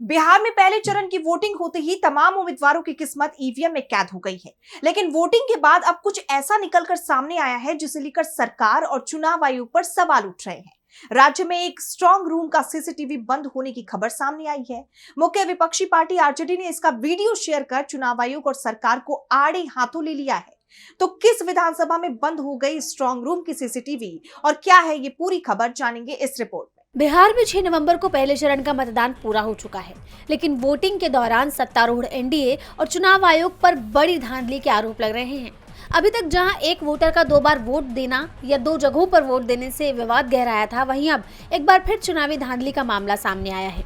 बिहार में पहले चरण की वोटिंग होते ही तमाम उम्मीदवारों की किस्मत ईवीएम में कैद हो गई है। लेकिन वोटिंग के बाद अब कुछ ऐसा निकलकर सामने आया है जिसे लेकर सरकार और चुनाव आयोग पर सवाल उठ रहे हैं। राज्य में एक स्ट्रांग रूम का सीसीटीवी बंद होने की खबर सामने आई है। मुख्य विपक्षी पार्टी आरजेडी ने इसका वीडियो शेयर कर चुनाव आयोग और सरकार को आड़े हाथों ले लिया है। तो किस विधानसभा में बंद हो गई स्ट्रांग रूम की सीसीटीवी और क्या है ये पूरी खबर, जानेंगे इस रिपोर्ट में। बिहार में 6 नवंबर को पहले चरण का मतदान पूरा हो चुका है, लेकिन वोटिंग के दौरान सत्तारूढ़ एनडीए और चुनाव आयोग पर बड़ी धांधली के आरोप लग रहे हैं। अभी तक जहां एक वोटर का 2 बार वोट देना या 2 जगहों पर वोट देने से विवाद गहराया था, वहीं अब एक बार फिर चुनावी धांधली का मामला सामने आया है।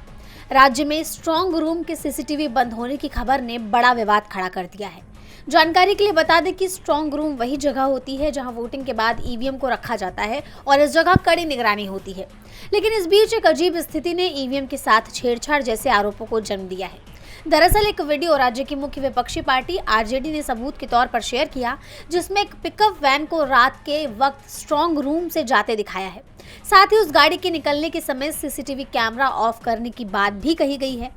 राज्य में स्ट्रांग रूम के सीसीटीवी बंद होने की खबर ने बड़ा विवाद खड़ा कर दिया है। जानकारी के लिए बता दें कि स्ट्रांग रूम वही जगह होती है जहां वोटिंग के बाद ईवीएम को रखा जाता है और इस जगह कड़ी निगरानी होती है। लेकिन इस बीच एक अजीब स्थिति ने ईवीएम के साथ छेड़छाड़ जैसे आरोपों को जन्म दिया है। दरअसल एक वीडियो राज्य की मुख्य विपक्षी पार्टी आरजेडी ने सबूत के तौर पर शेयर किया, जिसमें एक पिकअप वैन को रात के वक्त स्ट्रांग रूम से जाते दिखाया है। साथ ही उस गाड़ी के निकलने के समय सीसीटीवी कैमरा ऑफ करने की बात भी कही गई है।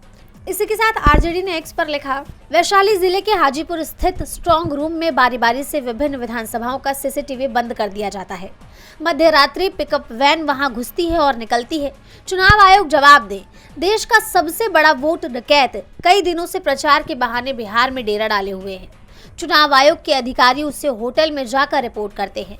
इसी के साथ आरजेडी ने एक्स पर लिखा, वैशाली जिले के हाजीपुर स्थित स्ट्रांग रूम में बारी बारी से विभिन्न विधानसभाओं का सीसीटीवी बंद कर दिया जाता है। मध्य रात्रि पिकअप वैन वहां घुसती है और निकलती है। चुनाव आयोग जवाब दे। देश का सबसे बड़ा वोट डकैत कई दिनों से प्रचार के बहाने बिहार में डेरा डाले हुए हैं। चुनाव आयोग के अधिकारी उससे होटल में जाकर रिपोर्ट करते हैं।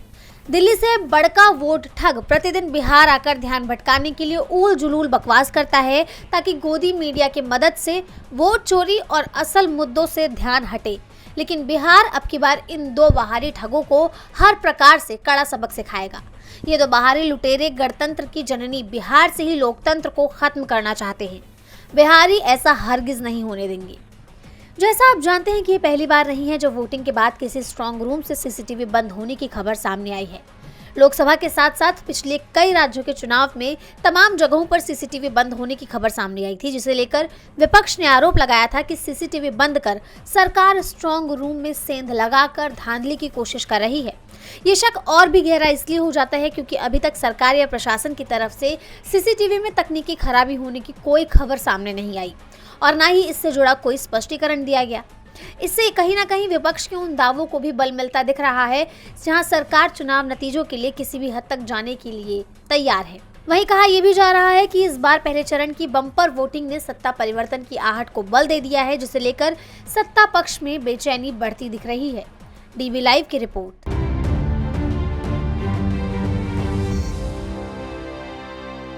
दिल्ली से बड़का वोट ठग प्रतिदिन बिहार आकर ध्यान भटकाने के लिए ऊल जुलूल बकवास करता है, ताकि गोदी मीडिया की मदद से वोट चोरी और असल मुद्दों से ध्यान हटे। लेकिन बिहार अब की बार इन 2 बाहरी ठगों को हर प्रकार से कड़ा सबक सिखाएगा। ये 2 बाहरी लुटेरे गणतंत्र की जननी बिहार से ही लोकतंत्र को खत्म करना चाहते हैं। बिहारी ऐसा हरगिज नहीं होने देंगे। जैसा आप जानते हैं कि ये पहली बार नहीं है जब वोटिंग के बाद किसी स्ट्रांग रूम से सीसीटीवी बंद होने की खबर सामने आई है। लोकसभा के साथ साथ पिछले कई राज्यों के चुनाव में तमाम जगहों पर सीसीटीवी बंद होने की खबर सामने आई थी, जिसे लेकर विपक्ष ने आरोप लगाया था कि सीसीटीवी बंद कर सरकार स्ट्रांग रूम में सेंध लगाकर धांधली की कोशिश कर रही है। ये शक और भी गहरा इसलिए हो जाता है क्योंकि अभी तक सरकार या प्रशासन की तरफ से सीसीटीवी में तकनीकी खराबी होने की कोई खबर सामने नहीं आई और ना ही इससे जुड़ा कोई स्पष्टीकरण दिया गया। इससे कहीं ना कहीं विपक्ष के उन दावों को भी बल मिलता दिख रहा है जहां सरकार चुनाव नतीजों के लिए किसी भी हद तक जाने के लिए तैयार है। वहीं कहा यह भी जा रहा है कि इस बार पहले चरण की बम्पर वोटिंग ने सत्ता परिवर्तन की आहट को बल दे दिया है, जिसे लेकर सत्ता पक्ष में बेचैनी बढ़ती दिख रही है। डीवी लाइव की रिपोर्ट।